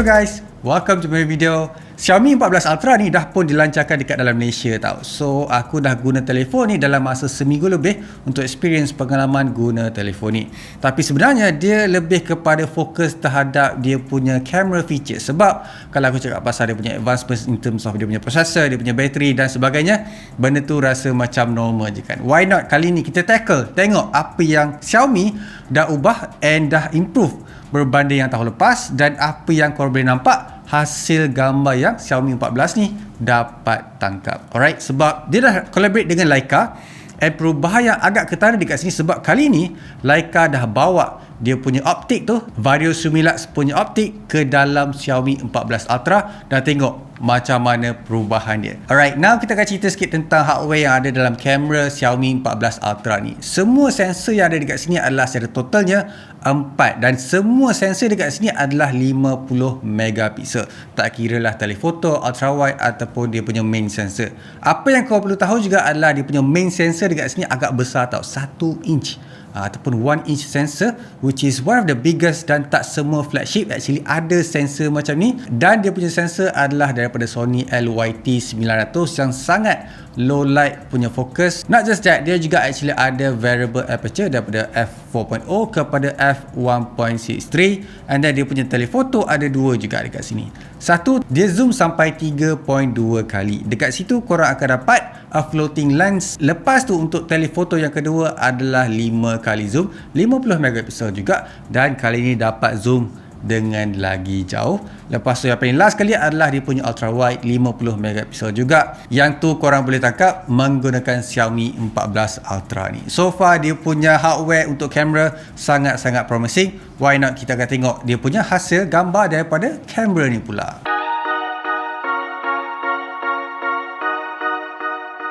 Hello guys, welcome to my video. Xiaomi 14 Ultra ni dah pun dilancarkan dekat dalam Malaysia tau. So aku dah guna telefon ni dalam masa seminggu lebih untuk experience pengalaman guna telefon ni. Tapi sebenarnya dia lebih kepada fokus terhadap dia punya camera feature. Sebab kalau aku cakap pasal dia punya advancements in terms of dia punya processor, dia punya bateri dan sebagainya, benda tu rasa macam normal je kan. Why not kali ni kita tackle, tengok apa yang Xiaomi dah ubah and dah improve berbanding yang tahun lepas, dan apa yang korang boleh nampak hasil gambar yang Xiaomi 14 ni dapat tangkap. Alright, sebab dia dah collaborate dengan Leica, and perubahan yang agak ketara dekat sini sebab kali ni Leica dah bawa dia punya optik tu, Vario Lumilux punya optik ke dalam Xiaomi 14 Ultra, dan tengok macam mana perubahan dia. Alright, now kita akan cerita sikit tentang hardware yang ada dalam kamera Xiaomi 14 Ultra ni. Semua sensor yang ada dekat sini adalah secara totalnya 4, dan semua sensor dekat sini adalah 50 megapiksel. Tak kira lah telefoto, ultra wide ataupun dia punya main sensor. Apa yang kau perlu tahu juga adalah dia punya main sensor dekat sini agak besar tau, 1 inch. Ataupun 1 inch sensor, which is one of the biggest, dan tak semua flagship actually ada sensor macam ni. Dan dia punya sensor adalah daripada Sony LYT900 yang sangat low light punya fokus. Not just that, dia juga actually ada variable aperture daripada f4.0 kepada f1.63, and then dia punya telefoto ada dua juga dekat sini. Satu, dia zoom sampai 3.2 kali. Dekat situ korang akan dapat a floating lens. Lepas tu untuk telefoto yang kedua adalah 5 kali zoom, 50 megapiksel juga, dan kali ni dapat zoom dengan lagi jauh. Lepas tu yang paling last kali adalah dia punya ultra wide 50 megapiksel juga. Yang tu korang boleh tangkap menggunakan Xiaomi 14 Ultra ni. So far dia punya hardware untuk kamera sangat-sangat promising. Why not kita akan tengok dia punya hasil gambar daripada kamera ni pula.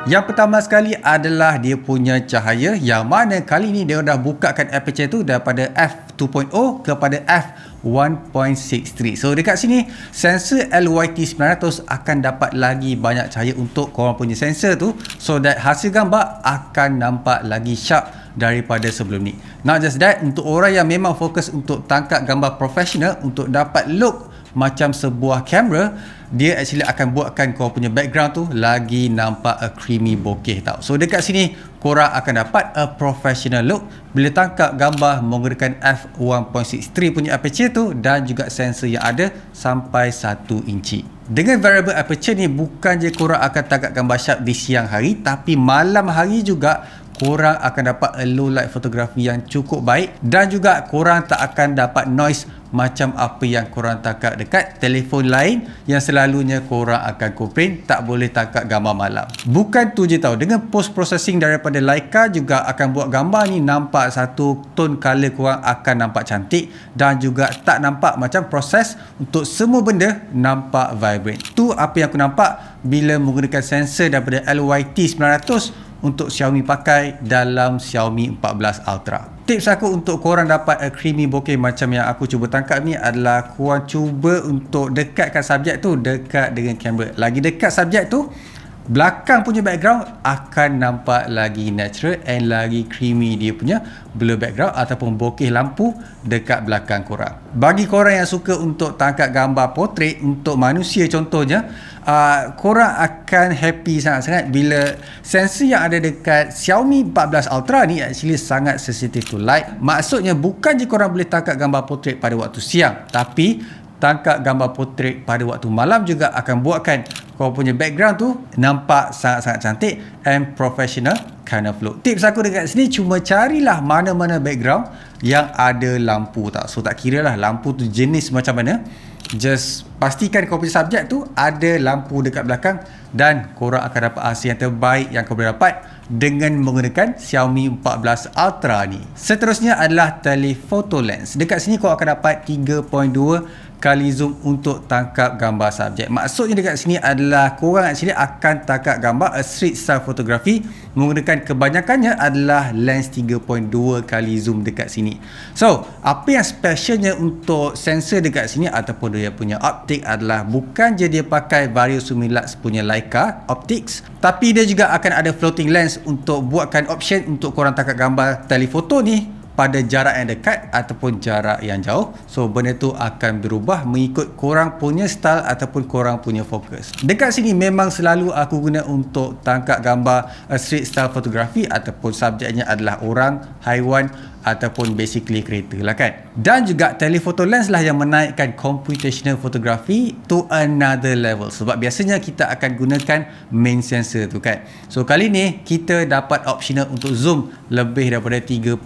Yang pertama sekali adalah dia punya cahaya, yang mana kali ni dia dah bukakan aperture tu daripada f2.0 kepada f1.63. So dekat sini sensor LYT900 akan dapat lagi banyak cahaya untuk korang punya sensor tu, so that hasil gambar akan nampak lagi sharp daripada sebelum ni. Not just that, untuk orang yang memang fokus untuk tangkap gambar profesional, untuk dapat look macam sebuah kamera, dia actually akan buatkan kau punya background tu lagi nampak a creamy bokeh tau. So dekat sini korang akan dapat a professional look bila tangkap gambar menggunakan f1.63 punya aperture tu, dan juga sensor yang ada sampai 1 inci. Dengan variable aperture ni bukan je korang akan tangkap gambar sharp di siang hari, tapi malam hari juga korang akan dapat a low light fotografi yang cukup baik, dan juga korang tak akan dapat noise macam apa yang korang tangkap dekat telefon lain yang selalunya korang akan komplain tak boleh tangkap gambar malam. Bukan tu je tau, dengan post processing daripada Leica juga akan buat gambar ni nampak satu tone color korang akan nampak cantik, dan juga tak nampak macam proses untuk semua benda nampak vibrant. Tu apa yang aku nampak bila menggunakan sensor daripada LYT900 untuk Xiaomi pakai dalam Xiaomi 14 Ultra. Tips aku untuk korang dapat a creamy bokeh macam yang aku cuba tangkap ni adalah korang cuba untuk dekatkan subjek tu dekat dengan kamera. Lagi dekat subjek tu, belakang punya background akan nampak lagi natural and lagi creamy dia punya blur background ataupun bokeh lampu dekat belakang korang. Bagi korang yang suka untuk tangkap gambar portrait untuk manusia contohnya, korang akan happy sangat-sangat bila sensor yang ada dekat Xiaomi 14 Ultra ni actually sangat sensitive to light. Maksudnya bukan je korang boleh tangkap gambar portrait pada waktu siang, tapi tangkap gambar portrait pada waktu malam juga akan buatkan kau punya background tu nampak sangat-sangat cantik and professional kind of look. Tips aku dekat sini, cuma carilah mana-mana background yang ada lampu tau. So tak kira lah lampu tu jenis macam mana, just pastikan kau punya subjek tu ada lampu dekat belakang, dan korang akan dapat hasil yang terbaik yang kau boleh dapat dengan menggunakan Xiaomi 14 Ultra ni. Seterusnya adalah telephoto lens. Dekat sini kau akan dapat 3.2 kali zoom untuk tangkap gambar subjek. Maksudnya dekat sini adalah korang actually akan tangkap gambar a street style photography menggunakan kebanyakannya adalah lens 3.2 kali zoom dekat sini. So, apa yang specialnya untuk sensor dekat sini ataupun dia punya optik adalah bukan je dia pakai Vario Lumilux punya Leica optics, tapi dia juga akan ada floating lens untuk buatkan option untuk korang tangkap gambar telefoto ni pada jarak yang dekat ataupun jarak yang jauh. So benda tu akan berubah mengikut korang punya style ataupun korang punya fokus. Dekat sini memang selalu aku guna untuk tangkap gambar street style photography ataupun subjeknya adalah orang, haiwan ataupun basically kereta lah kan. Dan juga telephoto lens lah yang menaikkan computational photography to another level, sebab biasanya kita akan gunakan main sensor tu kan. So kali ni kita dapat optional untuk zoom lebih daripada 3.2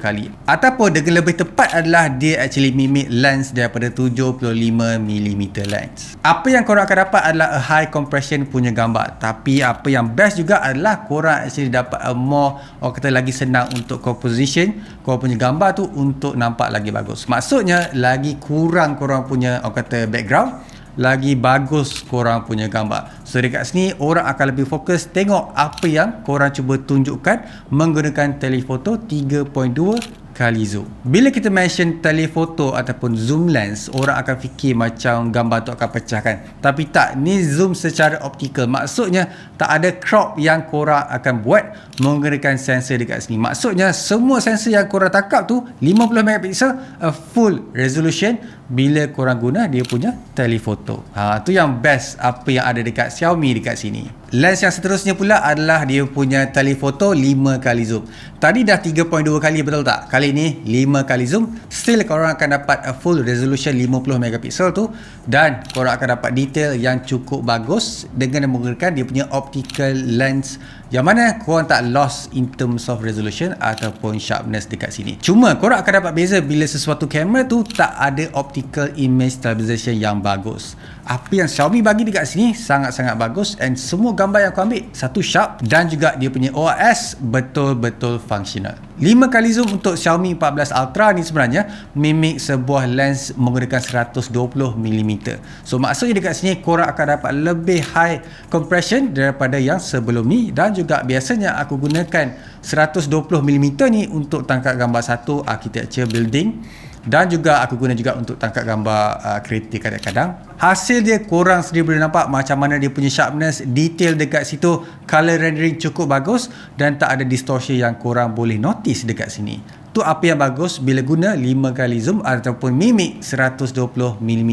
kali, ataupun dengan lebih tepat adalah dia actually mimic lens daripada 75mm lens. Apa yang korang akan dapat adalah a high compression punya gambar, tapi apa yang best juga adalah korang actually dapat a more, orang kata lagi senang untuk composition korang punya gambar tu untuk nampak lagi bagus. Maksudnya lagi kurang korang punya, orang kata background, lagi bagus korang punya gambar. So dekat sini orang akan lebih fokus tengok apa yang korang cuba tunjukkan menggunakan telephoto 3.2 kali zoom. Bila kita mention telephoto ataupun zoom lens, orang akan fikir macam gambar tu akan pecahkan. Tapi tak, ni zoom secara optical. Maksudnya tak ada crop yang korang akan buat menggunakan sensor dekat sini. Maksudnya semua sensor yang korang tangkap tu 50MP a full resolution bila korang guna dia punya telephoto. Tu yang best apa yang ada dekat Xiaomi dekat sini. Lens yang seterusnya pula adalah dia punya telephoto 5 kali zoom. Tadi dah 3.2 kali, betul tak? Kali ni 5 kali zoom. Still korang akan dapat a full resolution 50MP tu, dan korang akan dapat detail yang cukup bagus dengan menggunakan dia punya optical lens, yang mana korang tak lost in terms of resolution ataupun sharpness dekat sini. Cuma korang akan dapat beza bila sesuatu kamera tu tak ada optical image stabilization yang bagus. Apa yang Xiaomi bagi dekat sini sangat-sangat bagus, and semua gambar yang aku ambil satu sharp, dan juga dia punya OIS betul-betul functional. 5 kali zoom untuk Xiaomi 14 Ultra ni sebenarnya mimik sebuah lens menggunakan 120mm. So maksudnya dekat sini korang akan dapat lebih high compression daripada yang sebelum ni, dan juga biasanya aku gunakan 120mm ni untuk tangkap gambar satu architecture building, dan juga aku guna juga untuk tangkap gambar kereta kadang-kadang. Hasil dia korang sendiri boleh nampak macam mana dia punya sharpness, detail dekat situ, color rendering cukup bagus, dan tak ada distortion yang korang boleh notice dekat sini. Tu apa yang bagus bila guna 5 kali zoom ataupun mimik 120mm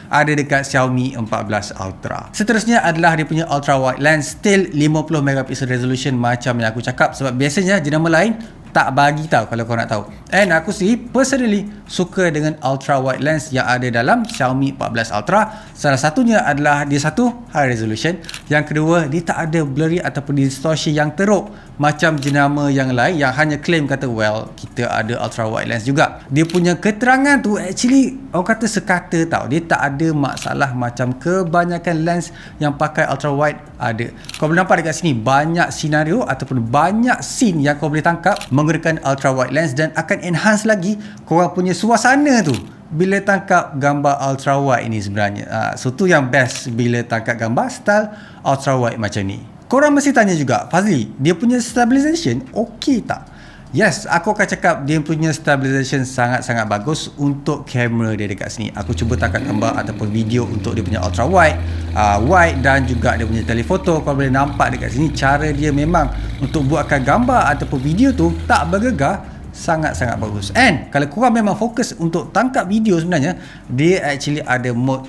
ada dekat Xiaomi 14 Ultra. Seterusnya adalah dia punya ultra wide lens, still 50MP resolution macam yang aku cakap, sebab biasanya jenama lain tak bagi tahu kalau kau nak tahu. And aku sendiri personally suka dengan ultra wide lens yang ada dalam Xiaomi 14 Ultra. Salah satunya adalah dia satu, high resolution. Yang kedua, dia tak ada blurry ataupun distortion yang teruk macam jenama yang lain yang hanya claim kata well kita ada ultra wide lens juga. Dia punya keterangan tu actually orang kata sekata tau. Dia tak ada masalah macam kebanyakan lens yang pakai ultra wide ada. Kau boleh nampak dekat sini banyak senario ataupun banyak scene yang kau boleh tangkap menggunakan ultra wide lens, dan akan enhance lagi korang punya suasana tu bila tangkap gambar ultra wide ni sebenarnya. So tu yang best bila tangkap gambar style ultra wide macam ni. Korang mesti tanya juga, Fazli, dia punya stabilization okey tak? Yes, aku akan cakap dia punya stabilization sangat-sangat bagus untuk kamera dia dekat sini. Aku cuba tangkap gambar ataupun video untuk dia punya ultra wide, wide, dan juga dia punya telephoto. Kau boleh nampak dekat sini cara dia memang untuk buatkan gambar ataupun video tu tak bergegar, sangat-sangat bagus. And kalau korang memang fokus untuk tangkap video sebenarnya, dia actually ada mode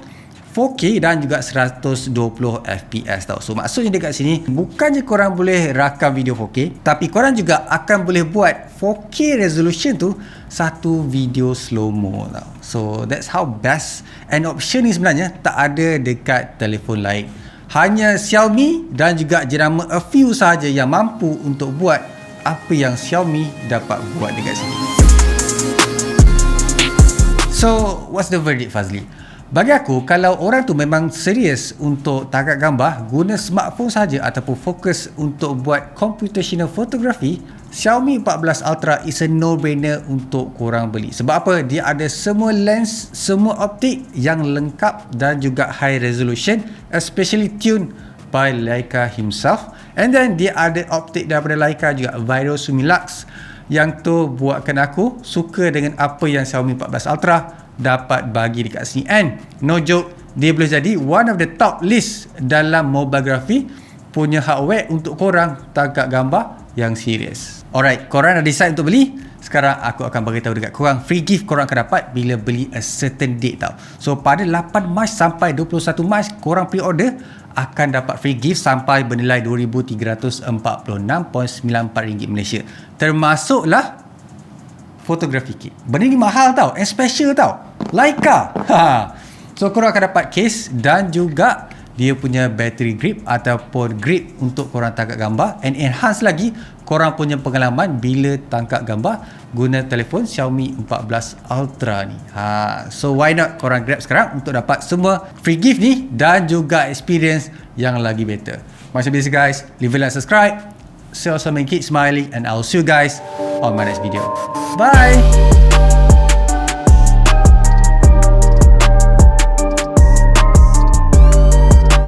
4K dan juga 120fps tau. So maksudnya dekat sini bukannya korang boleh rakam video 4K, tapi korang juga akan boleh buat 4K resolution tu satu video slow mo tau. So that's how best, and option ni sebenarnya tak ada dekat telefon lain. Hanya Xiaomi dan juga jenama a few sahaja yang mampu untuk buat apa yang Xiaomi dapat buat dekat sini. So what's the verdict, Fazli? Bagi aku, kalau orang tu memang serius untuk tangkap gambar guna smartphone saja ataupun fokus untuk buat computational photography, Xiaomi 14 Ultra is a no-brainer untuk korang beli. Sebab apa? Dia ada semua lens, semua optik yang lengkap dan juga high resolution, especially tuned by Leica himself. And then dia ada optik daripada Leica juga, Viro Sumilux, yang tu buatkan aku suka dengan apa yang Xiaomi 14 Ultra dapat bagi dekat sini. And no joke, dia boleh jadi one of the top list dalam mobigraphy punya hardware untuk korang tangkap gambar yang serius. Alright, korang dah decide untuk beli? sekarang aku akan beritahu dekat korang free gift korang akan dapat bila beli a certain date tau. So pada 8 Mac sampai 21 Mac korang pre-order akan dapat free gift sampai bernilai RM2,346.94 Malaysia. Termasuklah photography kit. Benda ni mahal tau, and special tau. Leica. So korang akan dapat case dan juga dia punya battery grip ataupun grip untuk korang tangkap gambar, and enhance lagi korang punya pengalaman bila tangkap gambar guna telefon Xiaomi 14 Ultra ni. So why not korang grab sekarang untuk dapat semua free gift ni dan juga experience yang lagi better. Macam biasa guys, leave a like, subscribe, stay awesome and keep smiling, and I'll see you guys on my next video. Bye.